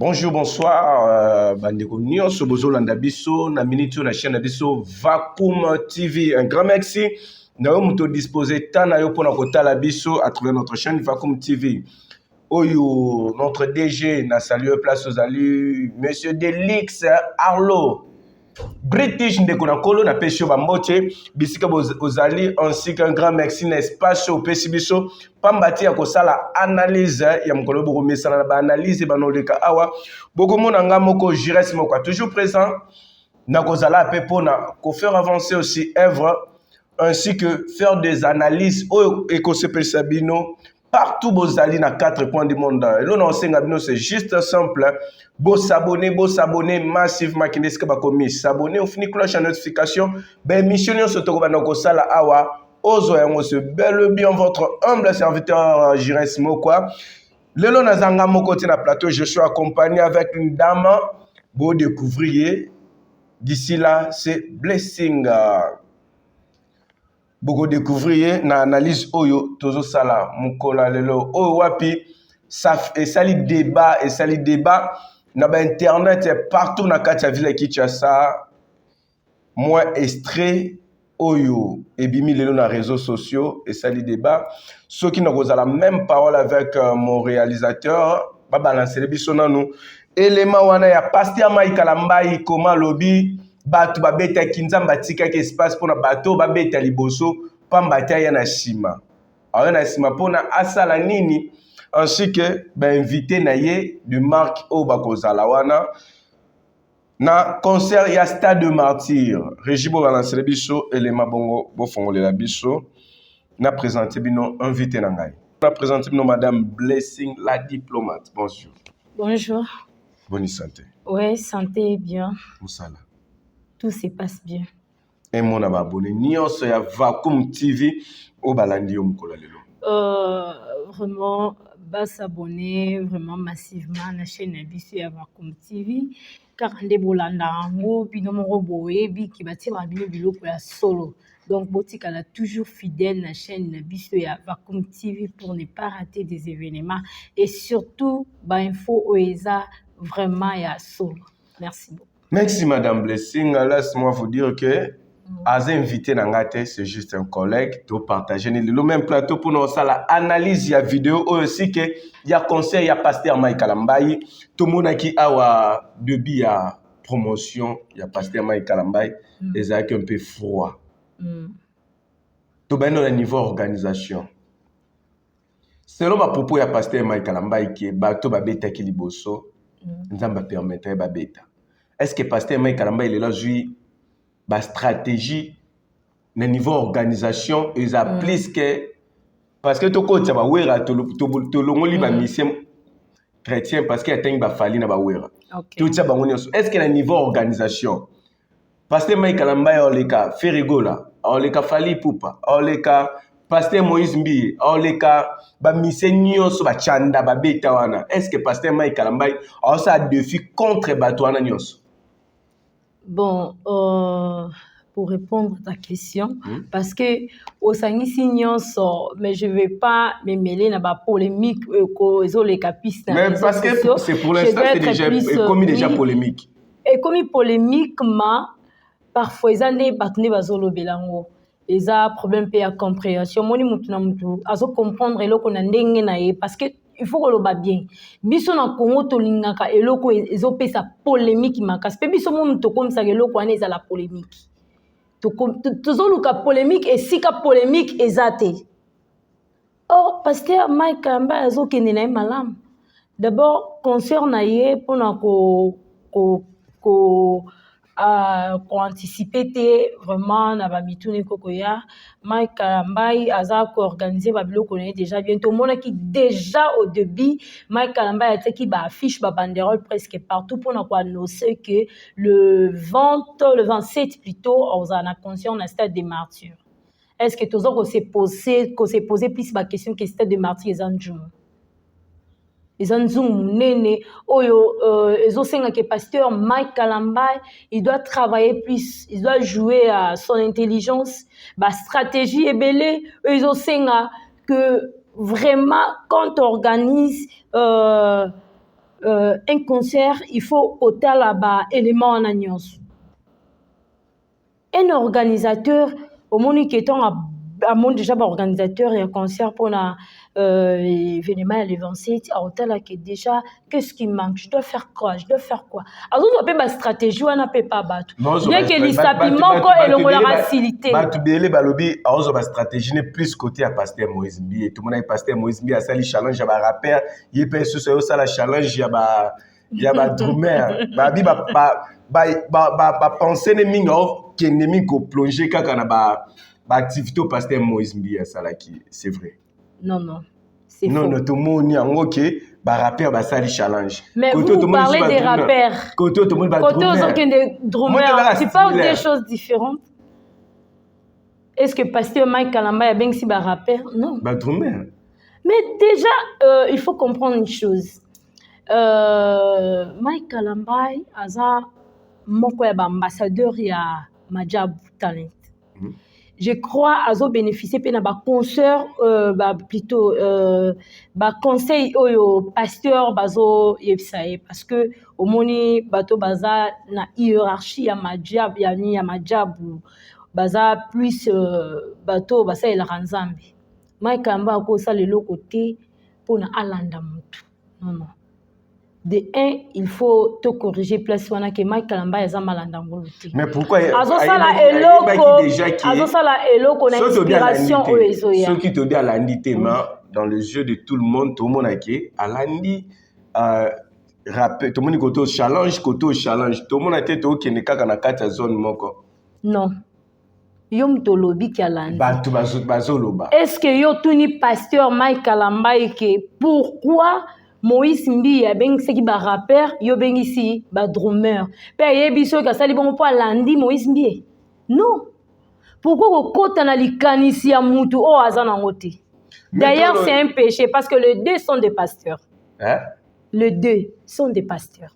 Bonjour, bonsoir, bandeko nyonso bozolanda biso na minute na chaîne na biso Vacuum TV. Un grand merci. Nous sommes disposés tant na yo pona kotala biso à travers notre chaîne Vacuum TV. Oyo notre DG na salué place aux alus Monsieur Delix Arlo. British ndeko na kolo na pesio bamboche bisika ozali ainsi qu'un grand merci n'espace au pesibiso pambati ya kosala analyse ya mokolo boko mesana na ba analyse banoleka awa boko mona nga moko Jires moko toujours présent na kozala pe pona ko faire avancer aussi œuvre ainsi que faire des analyses au ekosepelisa bino partout bozali na 4 coins du monde. Et là, c'est juste simple. Bo s'abonner massivement qui n'est pas commis. S'abonner au fini cloche à notification. Ben mission se trouve dans sala awa. Ozo et moi bel bien votre humble serviteur Jires Mokwa. Le long nazanga moko na plateau, je suis accompagné avec une dame. Beau découvrier. D'ici là, c'est Blessing. Beaucoup découvrir na analyse oyo tozo sala mukola lelo oyo wapi ça et sali débat na ba internet partout na kati ya ville Kinshasa moi extrait oyo ebimi lelo na réseaux sociaux et sali débat ceux qui n'ont pas la même parole avec mon réalisateur ba balancer biso nanu élément wana ya pasteur Mike Kalambai koma lobby batu babeta kinzamba tika ke espace pona bato babeta liboso pambata ya na sima ayo na sima pona asala nini ainsi que ba invité na ye de marque o bakozala wana na concert ya Stade de Martyr Regibo balancer biso elema bongo bo fongolela biso na présenter bino invité na ngai na présenter bino madame Blessing la diplomate. Bonjour. Bonjour. Bonne santé. Ouais, santé bien. Moussala. Tout se passe bien. Et mon abonné, nyonso ya Vacuum TV au balandi yo mkola lelo. Vraiment, s'abonner vraiment massivement à la chaîne ABC ya Vacuum TV. Car ande bolanda ngo bino moko boye bi ki batira bino biloko ya solo. Donc Botika est toujours fidèle à la chaîne ABC ya Vacuum TV pour ne pas rater des événements et surtout info oeza vraiment ya solo. Merci beaucoup. Merci Madame Blessing. Laisse-moi vous dire que as invité Nangate, c'est juste un collègue, tu partager le même plateau pour nous la analyse ya vidéo aussi que il y a conseil il y a pasteur Mike Kalambai, tout le monde qui a début à promotion, il y a pasteur Mike Kalambai, les a un peu froid. Tout bien au niveau organisation. Selon ma propos il y a pasteur Mike Kalambai qui est bateau babeta qui liboso, nous va permettre babeta. Est-ce que pasteur Mike Kalambai il est là jouer la stratégie au niveau organisation ils a plus que parce que tout côté ba wera to longoli ba mission chrétien parce que atteint ba fali na ba wera tout ça ba ngoni est-ce que le niveau organisation pasteur Mike Kalambai on les ka Ferigola on les ka fali pupa on les ka pasteur Moïse Mbi on les ka ba mission nyonso ba chanda ba beta wana est-ce que pasteur Mike Kalambai a ça défi contre batwana nyonso. Bon, pour répondre à ta question, parce que au Sangissi Nyonso, mais je ne vais pas me mêler dans la polémique les capistes. Mais parce que c'est pour l'instant, c'est déjà commis déjà polémique. Et comme polémique, parfois, ils ont des partenaires bazolo belango. Ils ont problème de compréhension. Moi, je comprendre et qu'on a ndengé parce que il faut que l'on va bien. Biso na Congo to lingaka eloko ezope sa polémique makasi. Pe biso mo to comme ça eloko ane za la polémique. To zoluka polémique et sika polémique ezate. Oh pasteur Mike Kamba azokende na malam. D'abord concert na ye pona ko anticiper vraiment na ba mitune kokoya Mike Kalambai aza ko organiser ba biloko na déjà bientôt mona ki déjà au début Mike Kalambai a qui ba affiche ba banderole presque partout pour ko annoncer que le 27 plutôt on a concert na Stade des Martyrs. Est-ce que tozo ko se poser plus ba question que Stade des Martyrs ezanjum les anzum nene oyo ezosenga que pasteur Mike Kalambai il doit travailler plus, il doit jouer à son intelligence, ba stratégie ebele ezosenga que vraiment quand on organise un concert, il faut autant là-bas élément en agnos. Un organisateur, au monde qui est à mon déjà organisateur et un concert pour un événement à l'événement, à là que déjà qu'est-ce qui manque, je dois faire quoi alors on peut pas stratégie on n'a pas battre bien que l'isapiment quand elle on la facilité tu belé balobi alors ba stratégie n'est plus côté à pasteur Moïse Mbi et tout le monde a pasteur Moïse Mbi à ça les challenge à ba rappeur il peut se ça la challenge ya ba drummer ba penser ne mingo qui ne mingo plonger kaka na ba activité au pasteur Moïse Mbi à ça là qui c'est vrai. Non, c'est faux. Non, tout le monde y a un ok, bah rappeur, bah ça les challenge. Mais vous parlez des rappeurs. Côté tout le monde va des drummers. Tu parles des choses différentes. Est-ce que pasteur Mike Kalamba a bien si bah rappeur? Non. Bah drummer. Mais déjà, il faut comprendre une chose. Mike Kalamba a mon ambassadeur il y a Majab Talent. Je crois à bénéficier de concert plutôt conseil au pasteur bazo yebsaye parce que au moni bato baza na hiérarchie ya majab ya majabu baza plus bato basa ela ranzambe maikamba ko ça le côté pour na alanda mutu non de un, il faut te corriger place wana que Mike Kalamba ya malanda ngoluti. Mais pourquoi azo sala eloko na inspiration o ezoya. Ceux qui te dit à l'andité dans le jeu de tout le monde à l'andi rappel tout le monde koto challenge tout le monde a été to kene kaka na kata zone moko. Non. Yom tolobi ki alandi. Batu bazoloba. Est-ce que yo tuni pasteur Mike Kalamba que pourquoi Moïse Mbi a ben qui ba rappeur yo ben ici ba drummer pe yebiso ka sali bon po landi Moïse Mbi non pourquoi ko kota na likanisi ya mutu o azana ngote d'ailleurs c'est un péché parce que les deux sont des pasteurs les deux sont des pasteurs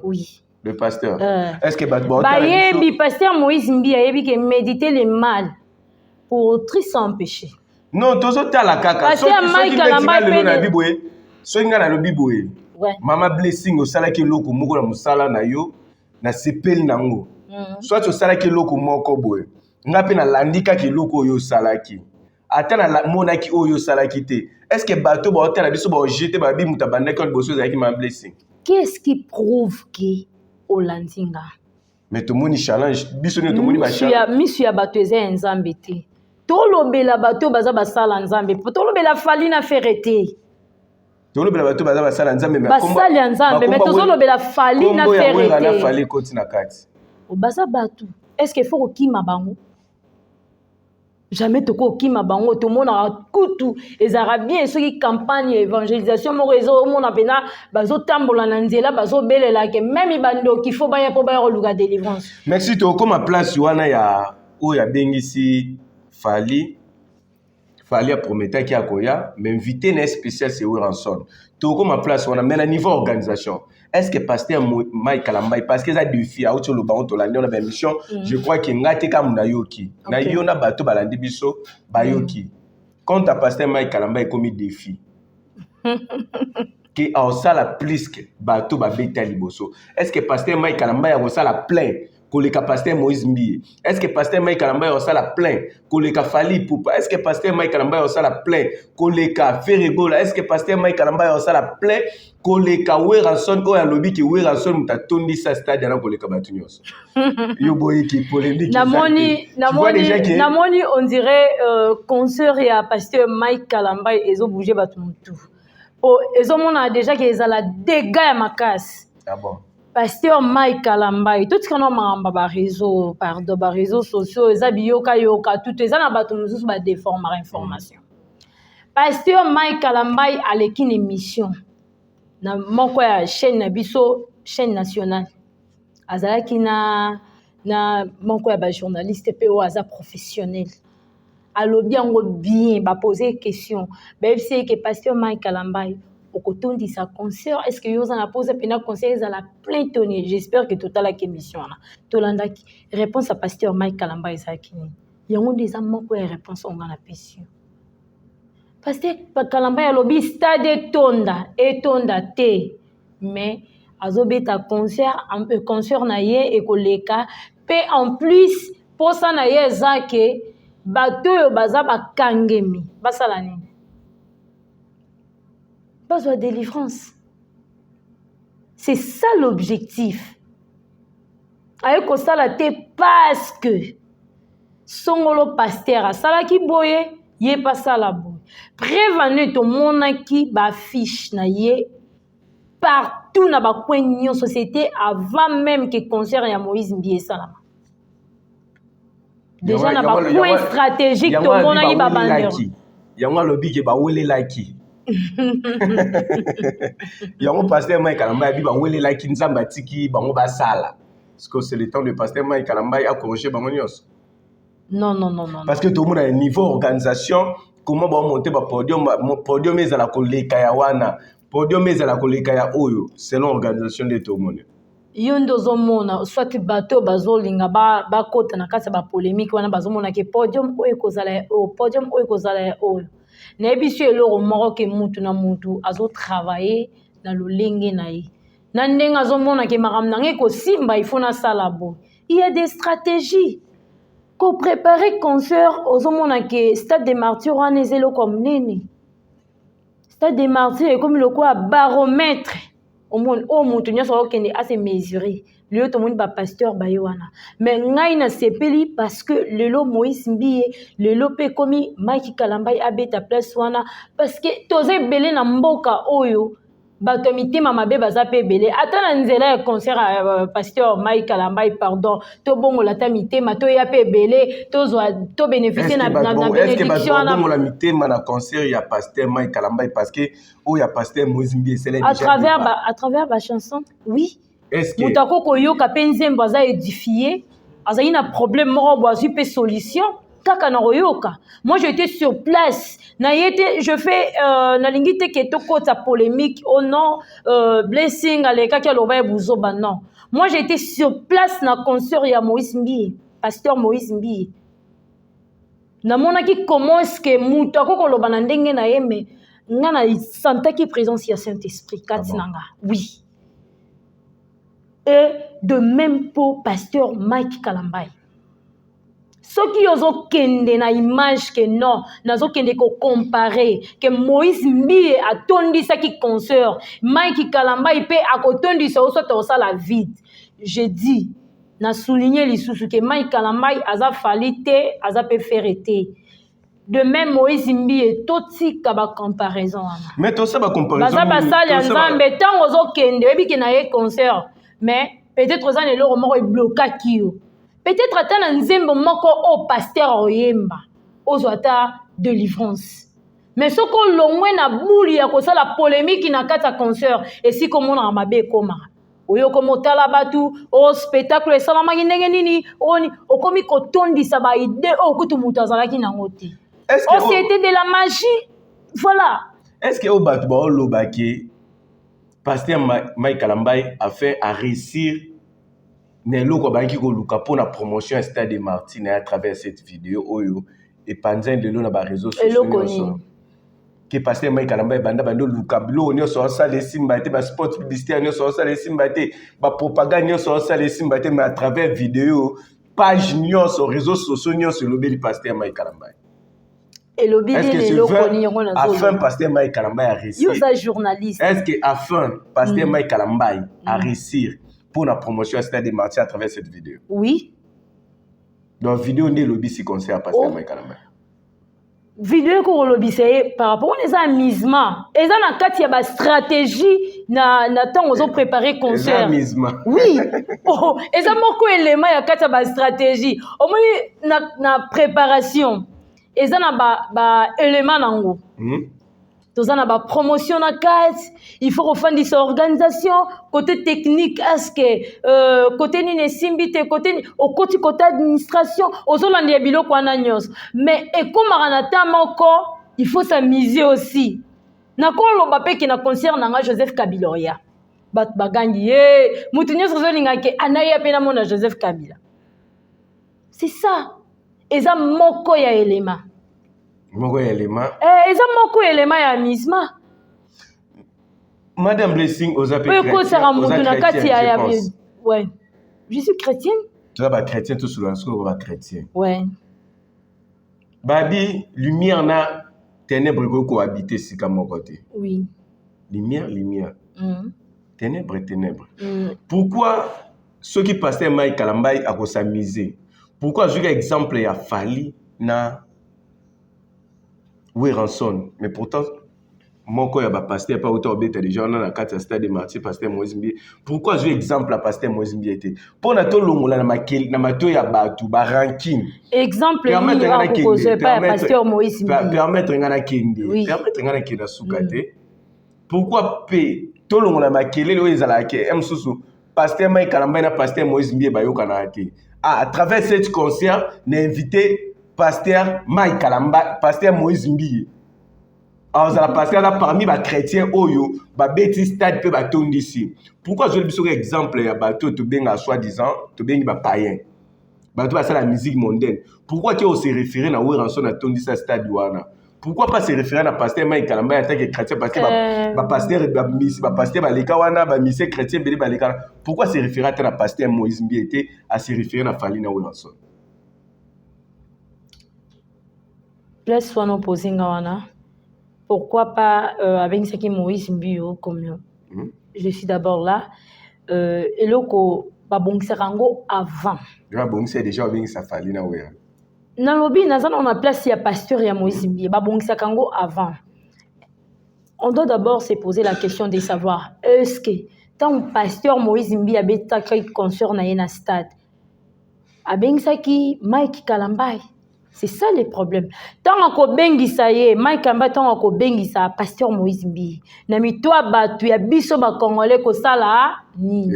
oui le pasteur est-ce que yebi pasteur Moïse Mbi a yebi que méditer le mal pour trier sans péché non tozo tala kaka pasteur Mike Kalamba pe so nga na lobi boye mama blessing osala ki loko moko na musala na yo na sepeli nango soit osala ki loko moko boye nga pe na landika ki loko yo salaki ata na mona ki oyo salaki te est-ce que bato ba otala biso ba jeter ba bi muta bandaka boso za ki mama blessing qu'est-ce qui prouve que olandinga mais to moni challenge biso ne to moni ba challenge misu ya bato eza nzambe te tolobela bato baza basala nzambe tolobela fali na ferete tolobela bato baza basala nzambe basali nzambe mais tozolobela fali na ferete na fali koti na kati baza bato est-ce qu'il faut kokima bango jamais toko kokima bango to mona kutu ezara bien soki campagne évangélisation moko ezo mona pena bazo tambola na nzela bazo belela ke même bando qu'il faut baya po baya koluka délivrance merci to koma place wana ya oya bengisi fali a promettre qu'il y a koya mais invité n'est spécial c'est où en sonne tout comme ma place on a mais à niveau organisation est-ce que pasteur Mike Kalamba parce que ça défi à autre le baron to la on a mission je crois que ngate kam na yoki na yona bato balandi biso bayoki quand ta pasteur Mike Kalamba est comme défi que en ça la plus que bato ba beta liboso est-ce que pasteur Mike Kalamba a ça la plein que le pasteur Moïse Mbi est-ce que pasteur Mike Kalamba a ça la plein que le Fali Poupa est-ce que pasteur Mike Kalamba a ça la plein que le Ferrebola est-ce que pasteur Mike Kalamba a ça la plein que le Weranson ko ya lobi ki Weranson mutatondi sa stade na ko le Kabatunyos yo boy qui polémique namoni on dirait concert ya pasteur Mike Kalamba ezo bouger batu mutu oh ezo mona déjà que ezala dégâts ya makasi ah bon pasteur Mike Kalamba tout ce qu'on a mamba ba réseau sociaux ezabiyoka yoka tout ezana bato mususu ba déformer information pasteur Mike Kalamba aleki une émission na moko ya chaîne na biso chaîne nationale azalaki na moko ya ba journaliste pe o aza professionnel alobi yango bien ba poser question ba c'est que pasteur Mike Kalamba au coton de sa concert est-ce que vous en a posé pena conseil à la plein tonnier j'espère que total la émission là tolanda réponse à pasteur Mike Kalamba ezakini yango des amants quoi réponse on a pétion pasteur Kalamba ya lobi stade etonda te mais azobeta concert na ye ekoleka pe en plus posa na ye eza ke bato oyo baza bakangemi basala nini bazwa délivrance. C'est ça l'objectif. Aye kosala te parce que songolo pasteur asalaki boye ye pasala boye. Preuve ane to monaki ba fiche na ye partout na ba coin société avant même que concert ya Moïse Mbie salama. Déjà na ba coin stratégique to monaki ba bandeur. Yango lobi ke ba wele laki. Yango pasteur Mike Kalamba bi ba wele laki nzamba tiki bango ba sala. Parce que c'est le temps de pasteur Mike Kalamba a corriger bango nyos. Non. Parce que tout le monde a un niveau organisation, comment on va monter le podium est à la koleka ya wana, podium est à la koleka ya oyo, selon l'organisation de tout le monde. Yondo zomona soit bateau bazolinga ba kota na kasa ba polémique wana bazomona ke podium oyo kozala o podium oyo kozala oyo. Na ebiso eloko moko ke mutu na mutu azo travailler na lolenge na ye. Na ndenga zomona ke makambo nange ko simba il faut na sala bo. Il y a des stratégies. Ko préparer concert ozomona ke stade des martyrs wana ezelo comme nini. Stade des martyrs comme le quoi baromètre. Au monde au mutu nyonso okende a se mesurer. Le to moni ba pasteur bayoana. Mais ngai na sepeli parce que lelo Moïse Mbie, lelo pe komi Mike Kalamba abeta place wana parce que toze belé na mboka oyo. Bato mitema mabe baza pe belé ata na nzela ya concert pasteur Mike Kalamba pardon to bongo la ta mitema to ya pe belé to bénéficier na bénédiction est-ce que bato bongo la mitema na concert ya pasteur Mike Kalamba parce que o ya pasteur Moïse Mbie c'est à travers ba chanson oui est-ce que mutako koyoka pe nzembo aza édifié azali na problème moko boazu pe solution kaka na royoka. Moi j'étais sur place na yete je fais na lingite ke to kota polémique au nom blessing aleka ke loba buzoba non. Moi j'étais sur place na concert ya Moïse Mbie, pasteur Moïse Mbie. Na monaki comment est-ce que mutako ko loba na ndenge na yeme nga na sentaki présence ya Saint-Esprit katinanga. Oui. Et de même pour pasteur Mike Kalamba. Ce qui ozo kende na image que non, nazo kende ko comparer que Moïse Mbie a tondi sa qui concert, Mike Kalamba il peut a tondi sa oso la vide. Je dis, na souligner lisusu que Mike Kalamba aza falite, aza pe ferete. De même Moïse Mbie toti ka ba comparaison. Mais tout ça ba comparaison. Baza basali nzambe tant ozo kende ebi ke na ye concert, mais peut-être oza ne lo moko e bloquer kio. Peut-être ata nzembo moko o pasteur oyemba ozwata délivrance. Mais ce qu'on longwe na bouli ya ko sala polémique na kata concert et si comme on a mabe koma. Oyo komo tala batu o spectacle et salama ndenge nini oni okomi kotondisa ba idée o kutu mutu azalaki nango te. Oh c'était de la magie. Voilà. Est-ce que au batu ba o lobaki pasteur Mike Kalamba a fait à réussir Neloko banki ko luka pour la promotion Stade des Martyrs à travers cette vidéo oyo et panzin de l'eau na ba réseaux sociaux que pasteur Mike Kalamba banda bando luka blo onyo so ça les simbate ba spot publicitaire onyo so ça les simbate ba propagande onyo so ça les simbate mais à travers vidéo page nyo sur réseaux sociaux nyo sur le pasteur Mike Kalamba. Et le bidé afin pasteur Mike Kalamba a réussir. Yo journaliste. Est-ce que afin pasteur Mike Kalamba a réussir pour la promotion Stade des Martyrs à travers cette vidéo? Oui. Donc, vidéo n'est lobby si conseil à pasteur Mike Kalamba. Vidéo ko lobby c'est par rapport aux amusements. Et ça na kati ya ba stratégie na temps ozo préparer concert. Amusement. Oui. Oh, et ça moko élément ya kati ya ba stratégie. Au moins na préparation. Et ça na ba élément nango. Dans la promotion na carte, il faut refaire cette organisation côté technique est-ce que côté ni simbité côté au côté administration aux Hollandais biloko wana nyos mais et comme ranata moko il faut s'amuser aussi na ko loba pe ki na concert na Joseph Kabiloria bat bagangi mutu nyos zolinga ke anaya pe na mona Joseph Kabila c'est ça et ça moko ya élément. Moko élément. Eza moko élément ya amusement. Madame Blessing, aux appels Oui, chrétiens, je pense. Ouais. Je suis chrétienne. Tu vois, chrétien, tout sur la chrétien. Ouais. Babi, lumière na ténèbres cohabiter si comme mon côté. Oui. Lumière. Ténèbres. Pourquoi ceux qui passaient Mike Kalambay à s'amuser? Pourquoi je exemple a fallu na Ranson? Mais pourtant, mon corps a pasteur pas autant obéter déjà on a la carte stade de martyr pasteur Moïse Mbi. Pourquoi je exemple à pasteur Moïse Mbi était? Pour na to longola na makel na mato ya batu ba ranking. Exemple ni va proposer pas pasteur Moïse Mbi. Permettre ngana kende. Permettre ngana kenda sukate. Pourquoi pe to longola makele lo ezala ke msusu pasteur Mike Kalambay na pasteur Moïse Mbi ba yokana ate. À travers cet concert, n'a invité pasteur Mike Kalambay, pasteur Moïse Mbi. Alors, ça pasteur là parmi les chrétiens oyo, ba beti stade pe ba tondisi. Pourquoi je le exemple ya bateau to benga soi-disant, to benga ba païen. Bateau ba la musique mondaine. Pourquoi tu se référer na Ranson na tondisa stade wana? Pourquoi pas se référer à pasteur Mike Kalambay en tant que chrétien parce que ba pasteur ba pasteur ba leka wana ba mise chrétien beli ba leka. Pourquoi se référer à pasteur Moïse Mbi était à se référer à Fali na Ranson? Place soit non posé wana. Pourquoi pas avec ce qui Moïse Mbi comme je suis d'abord là et loko ba bongserango avant. Ya bongse déjà avec sa Fali na Wea. Na lobby naza on a place ya pasteur ya Moïse Mbi ba bongserango avant. On doit d'abord se poser la question de savoir est-ce que tant pasteur Moïse Mbi a beta kai concert na yena stade abengisa Mike Kalambay. C'est ça le problème. Tant qu'on bengisa ye, Mike Kalambay tant qu'on bengisa pasteur Moïse Mbi. Na mitwa batu ya biso ba congolais ko sala nini.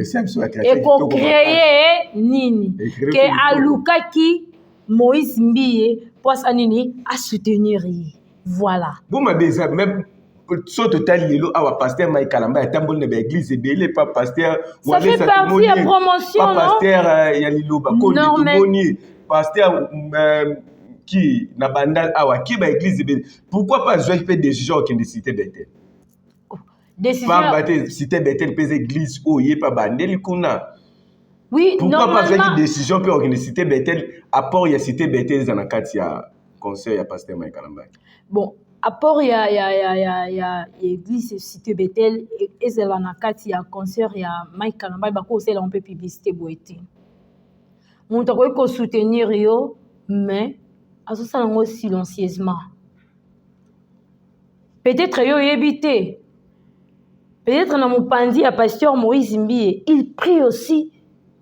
Et ko créer nini. Que alukaki Moïse Mbi pour ça nini à soutenir. Voilà. Bon ma déjà même so total lelo awa pasteur Mike Kalambay tambol na église belé pas pasteur ça fait partie de la promotion pas pasteur ya liloba ko ni pasteur qui na bandal awa qui ba église belé pourquoi pas je fais décision qui de cité Bethel décision pas battre cité Bethel pèse église oyé pas bandel kuna oui pourquoi pas faire décision pour organiser cité Bethel apport ya cité Bethel dans la carte ya conseil ya pasteur Mike Kalambay bon apport il y a église cité Bethel et c'est là na kati ya concert ya Mike Kalambay bako c'est là on peut publicité boité on t'a ko soutenir yo mais à ce moment silencieusement peut-être yo éviter peut-être na mopandi à pasteur Moïse Mbi il prie aussi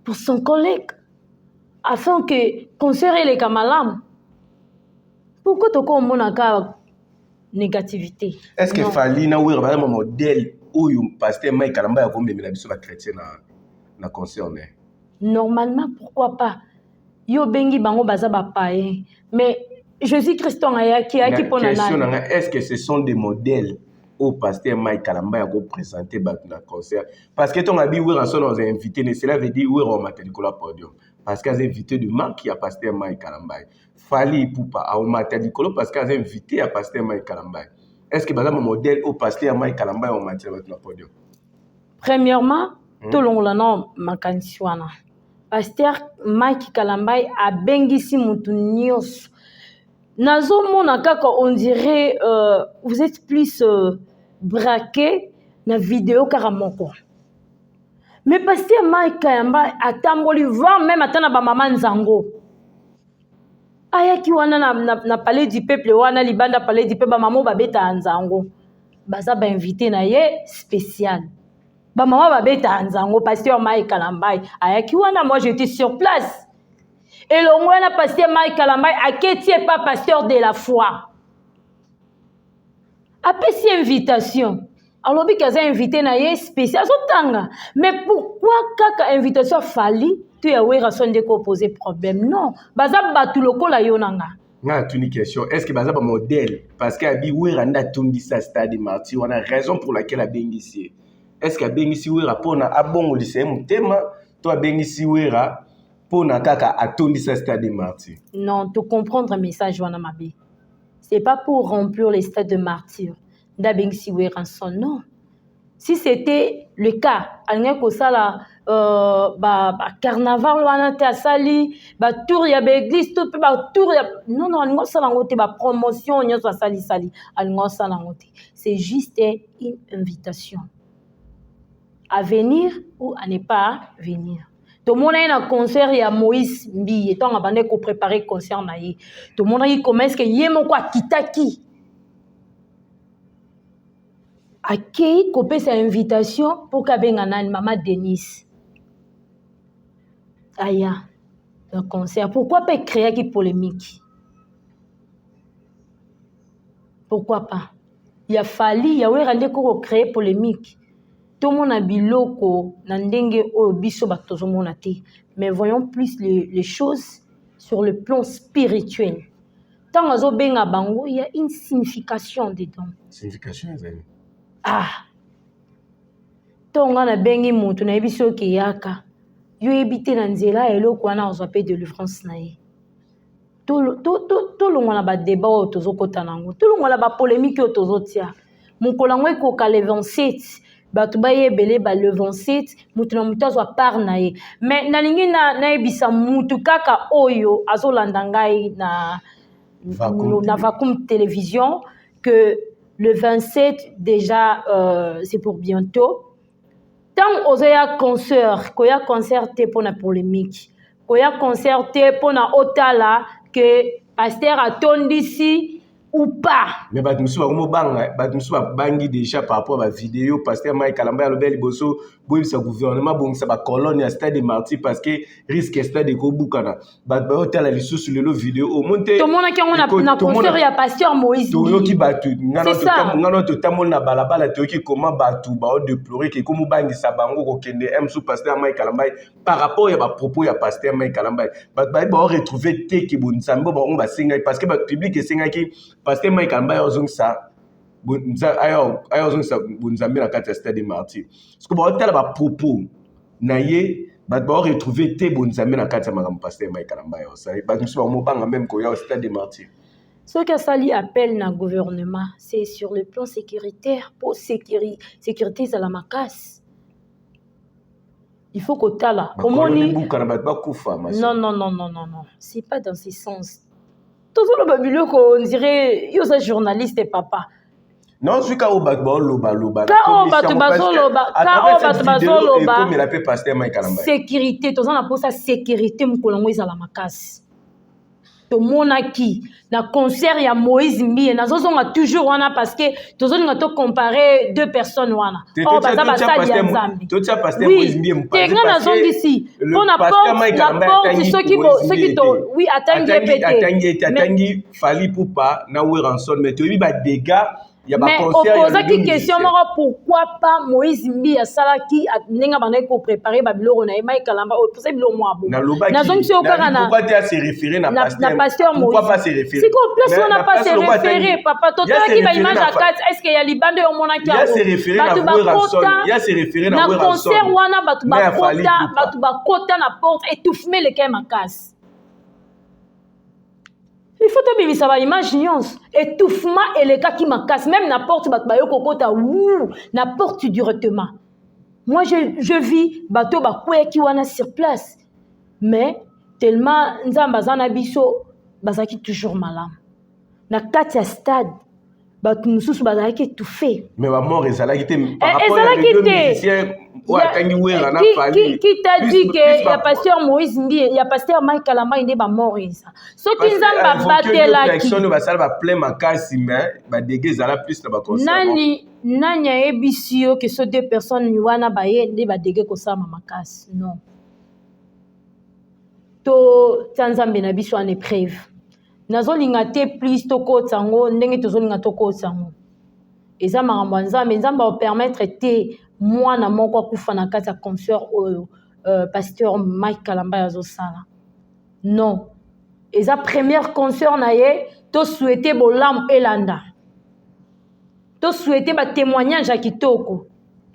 pour son collègue afin que concert les kamalam pourquoi to ko monaka négativité. Est-ce que Fali na oui un modèle où pasteur Mike Kalambay a comme la biso ba chrétien na concerné? Normalement pourquoi pas? Yo bengi bango baza ba païen mais Jésus-Christ a qui pona na. Est-ce que ce sont des modèles au pasteur Mike Kalambay a présenté na concert parce que ton abi oui Ranson nous a invité mais cela veut dire oui on m'a tenu la podium parce qu'ils invité de marque à pasteur Mike Kalambay. Fali Poupa a mata dikolo parce qu'ils invité à pasteur Mike Kalambay. Est-ce que bazama modèle au pasteur Mike Kalambay on mata na podium? Premièrement, tout long la non makanisi wana. Pasteur Mike Kalambay a bengisi mutu nyos. Nazo mona kaka on dirait vous êtes plus braqué na vidéo karamoko. Mais pasteur Mike Kalambay a tamboli voir même atana ba maman nzango. Ayaki wana na palais du peuple wana libanda palais du peuple ba maman ba beta nzango. Baza ba invité na ye spécial. Ba maman ba beta nzango pasteur Mike Kalambay. Ayaki wana moi j'étais sur place. Et le moyen pasteur Mike Kalambay a qu'était pas pasteur de la foi. Après cette invitation, alors que j'ai invité na ye spécial tanga. Mais pourquoi kaka invitation fali tu as ouais raison de poser problème non. Baza batu lokola yonanga. Na une question, est-ce que baza ba modèle parce que abi oui randa tundi sa stade martyr on a raison pour laquelle a bengisi. Est-ce que bengisi oui rapona abongo lycée mutema toi bengisi oui ra pona kaka atondi sa stade martyr. Non, tu comprendre le message wana mabe. C'est pas pour remplir les stades de martyrs. Da bengisi oui ranson non. Si c'était le cas, alinga ko sala carnaval wana te asali ba tour ya ba église tout ba tour ya non alinga sala ngote ba promotion nyoso asali alinga sala ngote. C'est juste une invitation à venir ou à ne pas venir. Tout le monde a un concert ya Moïse Mbi, et on a bandé ko préparer concert na ye. Tout le monde a commence que yemo kwa kitaki. Akei kopé sa invitation pour kabenga na maman Denise. Aya, un concert. Pourquoi pas créer qui polémique? Pourquoi pas? Il a fallu, il y a eu ko créer polémique. Tout le monde a biloko nandenge o biso batozo monate. Mais voyons plus les choses sur le plan spirituel. Tant que benga bango, il y a une signification dedans. Signification, c'est ah. Tonga na bengi mutu na ebiso ke yaka. Yo ebite na nzela eloko wana ozape délivrance na ye. To longo na ba débat o tozo kota nango. To longo na ba polémique o tozo tia. Mukolo ngo ekoka le 27. Batu ba yebele ba le 27 mutu na mutu azwa part na ye. Mais nalingi na ebisa mutu kaka oyo azolanda ngai na Vacuum Télévision que le 27 déjà c'est pour bientôt. Tant aux concert pour la polémique, koya concerté pour na otala que pasteur attondi ici ou pas. Mais batmusu bangi déjà par rapport à la vidéo pasteur Mike Kalamba le bel bosso boy sa gouvernement bon ça ba colonne à stade de Martyr parce que risque stade de Kobukana ba hôtel li sous le vidéo au monter tout le monde qui on a concert ya pasteur Moïse to ki batu ngano to tamol na balabala to ki comment batu ba déplorer que comme bangi sa bango ko kende m sous pasteur Mike Kalamba par rapport ya ba propos ya pasteur Mike Kalamba ba retrouver te ki bon sambo ba on ba singa parce que ba public et singa ki pasteur Mike Kalamba yozung sa bonzambi na kati stade de Martyr. Ce que ba tala ba propos na ye ba retrouver te bonzambi na kati makambo pasteur Mike Kalamba yo sa ba musu ba mo banga même ko ya stade de Martyr. Ce que Sali appelle na gouvernement, c'est sur le plan sécuritaire pour sécurité à la macasse. Il faut que tala Non, c'est pas dans ce sens. Tout le babilo qu'on dirait yo sa journaliste papa. Non, celui qui a loba. Comme il appelle pasteur Mike Kalamba. Sécurité, tout ça na pour sa sécurité mukolongo ezala makasi. To monaki na concert ya Moïse Mbi na zozonga toujours wana parce que tozonga to comparer deux personnes wana. Oh baza basali ya Nzambe. To tia pasteur Moïse Mbi mpasi. Tenga na zongi ici. Pour na porte ceux qui to oui atangi fali poupa na we ranson mais to bi ba dégâts. Mais opposa qui question pourquoi pas Moïse Mbi a salaki nenga bana ko préparer babilo na Mike Kalamba opposa bilo moi bon na zongi si okara na pourquoi tu as se référer na pasteur Moïse pourquoi pas se référer c'est qu'on place on n'a pas se référer papa totala qui ba image à 4 est-ce qu'il y a libande au mona qui a se référer na ranson il y a se référer na ranson concert wana batu ba kota na porte étouffement le kema casse. Il faut te bimisa ba image nuance étouffement et les cas qui m'casse même n'importe bayo kokota n'importe directement. Moi je vis bateau ba kwe ki wana sur place mais tellement nzamba zana biso bazaki toujours malade na kati ya stade bato mususu bazaki étouffé mais ba mort ezalaki te par rapport à deux musiciens qui t'a dit que ya pasteur Moïse Mbi ya pasteur Mike Kalamba inde ba mort ça so ki nzamba batela ki personne ba sala ba plein makasi mais ba dégâts ezala plus na ba concert nani ebisio que ces deux personnes wana ba yende ba dégâts ko sama makasi non to tanzambe na biso en épreuve nazolinga te plus toko tsango ndenge tozolinga toko tsango eza makambo nzambe nzambe o permettre te mwana moko akufa na kati ya concert oyo pasteur Mike Kalamba yazosala non eza première concert na ye to souhaiter bolam elanda to souhaiter ba témoignage ya kitoko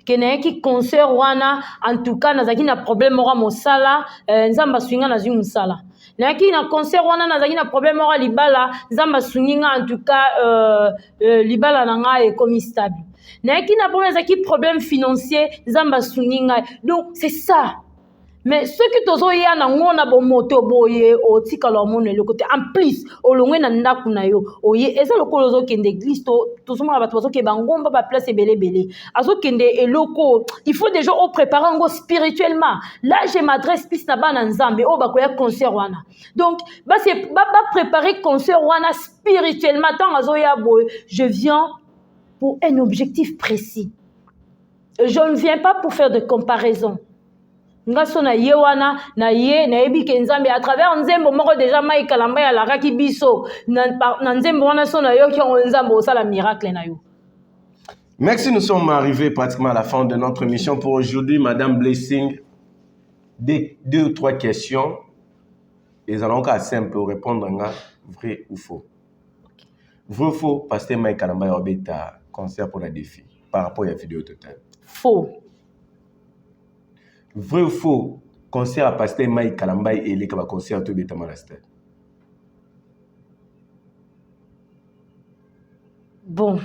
kene ki concert wana en tout cas nazaki na problème moko mosala nzamba swinga na zwi musala naki na concert wana nazaki na problème moko libala nzamba swinga en tout cas libala nanga e comme stable nayaki na mpo ezalaki problème financier nzambe asungi ngai. Donc c'est ça. Mais soki tozoya nango na bomoto boye otikala omona eloko te en plus olongwe na ndako na yo oye eza lokolo ozokende église tozomona bato bazokeba ngomba baplace ebelebele azokende eloko il faut déjà préparer yango spirituellement. Là je m'adresse plus na bana nzambe oyo bakoya concert wana. Donc préparer concert wana spirituellement ntango azoya boye je viens pour un objectif précis. Je ne viens pas pour faire de comparaison. Ngaso na ye wana na ye na yebi ke nzambe à travers nzembo moko déjà Mike Kalamba ya laraki biso na nzembo wana so na yo ki nzambe osala miracle na yo. Merci, nous sommes arrivés pratiquement à la fin de notre émission pour aujourd'hui. Madame Blessing, deux ou trois questions. Et allons qu'à simple répondre à vrai ou faux. Vrai ou faux, pasteur Mike Kalamba ya beta concert pour la défi par rapport à la vidéo totale. Faux. Vrai ou faux, concert à pasteur Mike Kalamba et les concert tout beta monastère. Bon.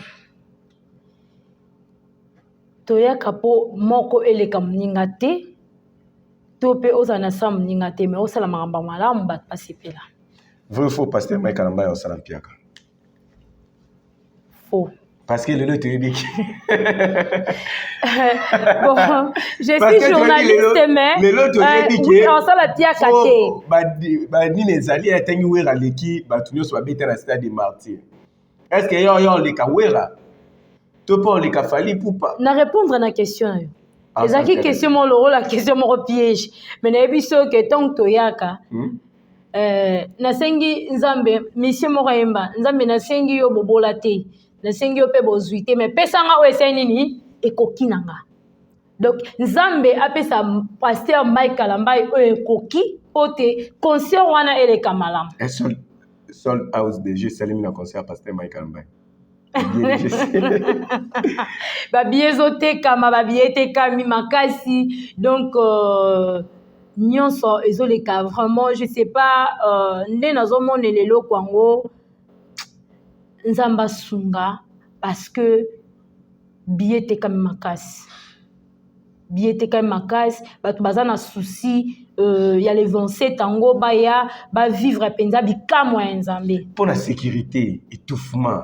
Toya kapo moko eleka mninga te. Tope ozana sam mninga te mais osala maramba malamu bat pasipela. Vrai ou faux, pasteur Mike Kalamba ya osala mpiaka. Faux. Parce que le lot est dit. Bon, je suis journaliste, mais oui, on s'en la tia kate. Ni les alliés atteignent où est l'équipe, batunio soit bête à stade des martyrs. Est-ce que yon les kawera? Tu peux les kafali pour pas? Na répondre à la question. Les acquis question mon loro la question mon piège. Mais na biso que tant toyaka. Na sengi nzambe mission moraimba nzambe na sengi yo bobola te. Na sengi yo pe bozuite mais pesanga o esenini ekoki nanga. Donc nzambe apesa pasteur Mike Kalamba o ekoki pote concert wana ele kamalam. Un seul house de jeu salim na concert pasteur Mike Kalamba. Ba biezote kama ba biete kami makasi donc nyonso ezoleka vraiment je sais pas nde nazomona lelo kwango nzamba sunga parce que biete kami makasi bato baza na souci ya les 27 ango baya ba vivre penza bikamwa ya nzambe pour la sécurité étouffement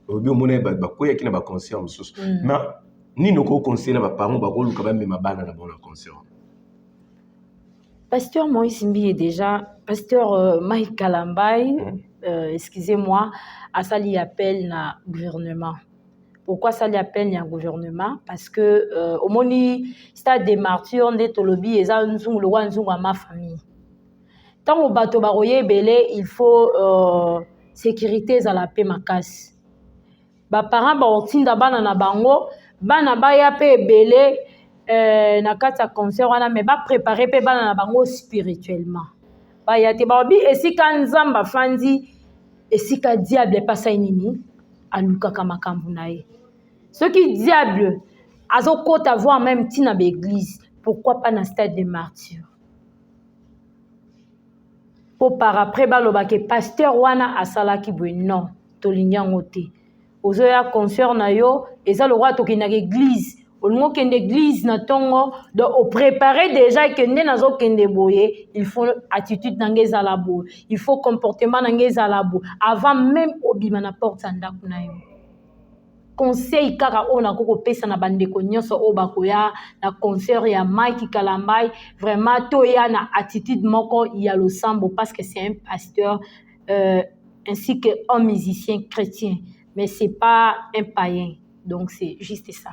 obi omona ba koya kina ba concert mususu mais ni noko conseiller ba parents ba koluka ba mema bana na bona concert. Pasteur Moïse Mbi est déjà pasteur Mike Kalamba excusez-moi à ça lui appelle na gouvernement. Pourquoi ça lui appelle na gouvernement? Parce que au moni stade des martyrs nde tolobi eza nzungu lo nzungu à ma famille. Tant au bateau baroye belé il faut sécurité za la paix makasi. Ba parents ba otinda bana na bango bana ba ya pe belé na kata concert wana mais ba préparer pe bana na bango spirituellement. Ba ya te ba bi esika nzamba fandi esika diable pasa nini aluka kama kambu na ye. Ce qui diable azokota voir même tina l'église, pourquoi pas dans stade de martyr? Pour par après baloba ke pasteur wana asala ki bwe non to linyango te. Ozoya concert na yo eza le roi to ki na l'église. Olingo kende église na tongo donc au préparer déjà que nde nazo kende boye, il faut attitude nangeza la bo, il faut comportement nangeza la bo avant même obima na porte ndako na yo. Conseil kaka ona koko pesa na bandeko nyonso o bakoya na concert ya Mike Kalamba vraiment to ya na attitude moko ya losambo parce que c'est un pasteur ainsi que un musicien chrétien mais c'est pas un païen donc c'est juste ça.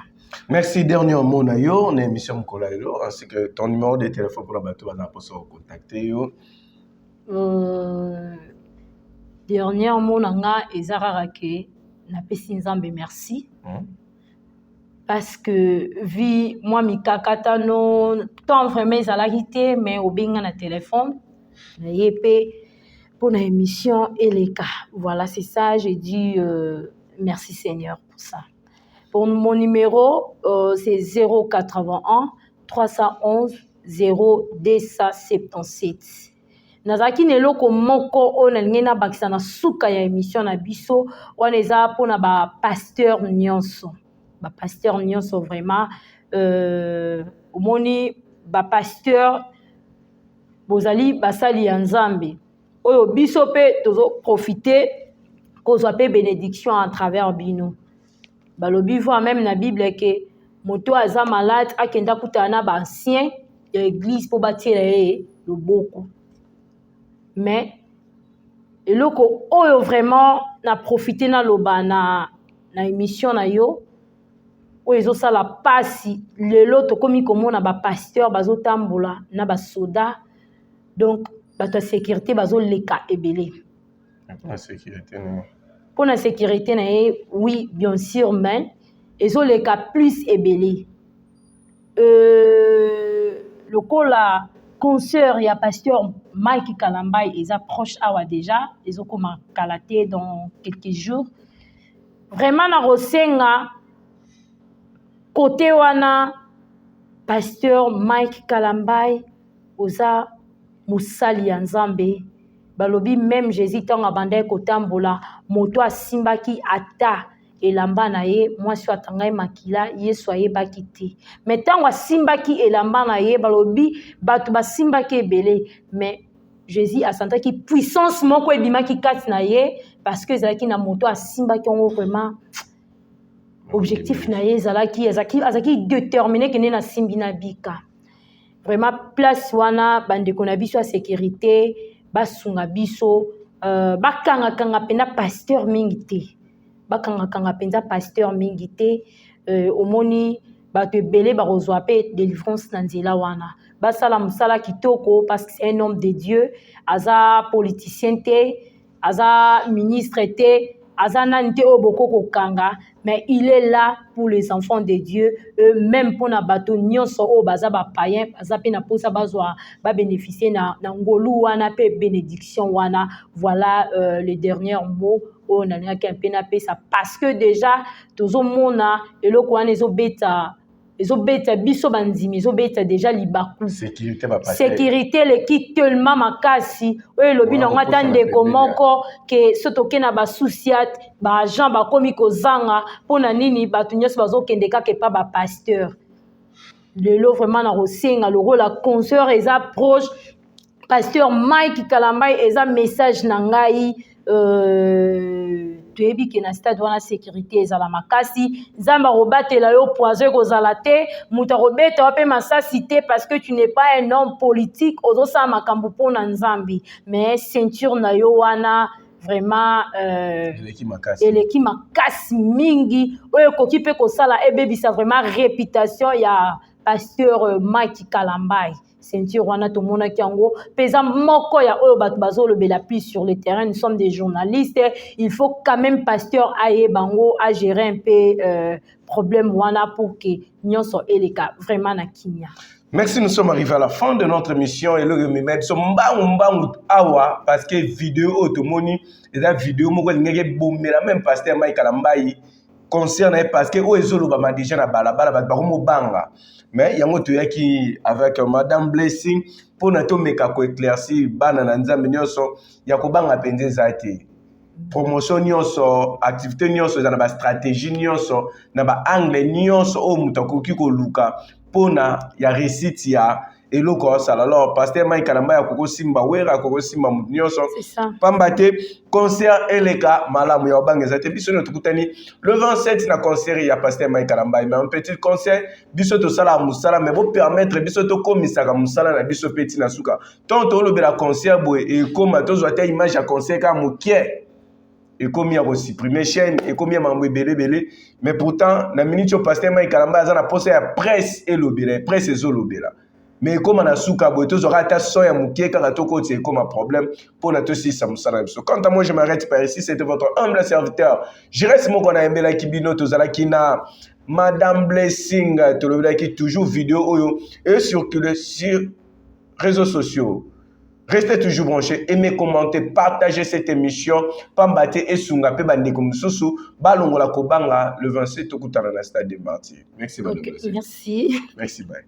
Merci. Dernier mot na yo on émission Mkolalo ainsi que ton numéro de téléphone pour la bateau va pour contacter yo. Dernier mot nanga ezarara ke na pesi nzambe merci parce que vi moi mikakata no tant vraiment ezalaki te mais obenga na téléphone na yepe pour na émission eleka voilà c'est ça j'ai dit merci Seigneur pour ça. Pour mon numéro c'est 081 311 0277. Nazaki neloko moko ona ngena bakisa na suka ya émission na biso wana eza pona ba pasteur nyonso pasteur nyonso vraiment omoni pasteur bozali basali ya Nzambe oyo biso pe tozo profiter kozwa pe bénédiction à travers bino balobi voit même na Bible que moto aza malade akenda kutana ba ancien ya église po batiela ye loboko mais eloko oyo vraiment na profiter na loba na émission na yo oyo ezosala pasi lelo tokomi komona bapasteur bazotambola na basoda donc bato ya sécurité bazoleka ebele mpo na sécurité na ye oui bien sûr mais ezoleka plus ebele lokola concert ya pasteur Mike Kalambai eza proche awa déjà ezokoma kala te dans quelques jours vraiment na kosenga côté wana pasteur Mike Kalambai oza musali ya Nzambe balobi même Jésus tanga bandai kotambola moto asimbaki ata elamba na ye mwasi atangai makila Yesu ayebaki te mais tango asimbaki elamba na ye balobi bato basimbaki ebele mais Jésus asantaki puissance moko ebimaki kati na ye parce que ezalaki na moto asimbaki yango vraiment objectif na ye azaki déterminé kende na simbi na bika vraiment place wana bandeko na biso ya sécurité basunga biso bakanga pena pasteur mingi te bakanga penza pasteur mingi te omoni bato ebele bakozwa pe délivrance na nzela wana basala musala kitoko parce que c'est un homme de Dieu aza politicien te aza ministre te aza nani te oyo bokoko kanga mais il est là pour les enfants de Dieu même pour na bato nyonso oyo baza bapayen baza pe na posa bazwa babénéficier na ngolu wana pe bénédiction wana voilà les derniers mots oyo nalingaki mpe napesa parce que déjà tozomona eloko wana ezobeta biso bandimi ezobeta déjà libaku sécurité leki tellement makasi oyo elobi nango ata ndeko moko ke so toke na basusiate baagent bakomi kozanga mpona nini bato nyonso bazokende kaka epa bapasteur lelo vraiment na kosenga lokola concert eza proche pasteur Mike Kalambai eza message na ngai toyebi ke na stade wana sécurité ezala makasi Nzambe akobatela yo poison ekozala te moto akobeta yo mpe masasi te parce que tu n'es pas un homme politique ozosala makambo mpona Nzambe mais ceinture na yo wana vraiment eleki makasi mingi oyo ekoki mpe kosala ebebisa vraiment réputation ya pasteur Mike Kalambai ceinture wana tomonaki yango pesa moko ya oyo bato bazolobela plus sur le terrain nous sommes des journalistes il faut quand même pasteur aye bango a gérer un peu problème wana pour que nyonso eleka vraiment na kimia. Merci, nous sommes arrivés à la fin de notre émission et le remède so mbangu awa parce que vidéo automoni et la vidéo moko ngeke bomela même pasteur Mike Kalambai concerne parce que o ezolo ba déjà na balabala ba ko mobanga mais yango toyaki avec madame Blessing pour na to meka ko éclaircir bana na Nzambe nyonso ya ko banga penze zate promotion nyonso activité nyonso na ba stratégie nyonso na ba angle nyonso o mutakoki ko luka pona ya réussite ya eloko sala alors pasteur Mike Kalambai akoko simba wera akoko simba nyonso pambate concert eleka malamu ya obangeza te biso no tukutani le 27 na concert ya pasteur Mike Kalambai mais un petit concert biso to sala musala mais bo permettre biso to komisaka musala na biso petit na suka tonto lobela concert boy et comme to zwa ta image ya concert ka mukie et comme il y a aussi supprimer chaîne et comme il y a mambo belé mais pourtant na minute au pasteur Mike Kalambai azana poste ya presse et lobela presse et lobela mais comme on a souka boito zora ta soya mukie kaka to ko c'est comme un problème pour na to si ça musala biso. Quant à moi je m'arrête par ici, c'était votre humble serviteur. Je reste mon qu'on a embela kibino to zala kina madame Blessing to lobela qui toujours vidéo oyo et circuler sur réseaux sociaux. Restez toujours branchés, aimez, commentez, partagez cette émission. Pambate et Sunga pe bande comme susu balongola kobanga le 27 okutana na stade de Martyrs. Merci madame. Okay, merci. Merci bye.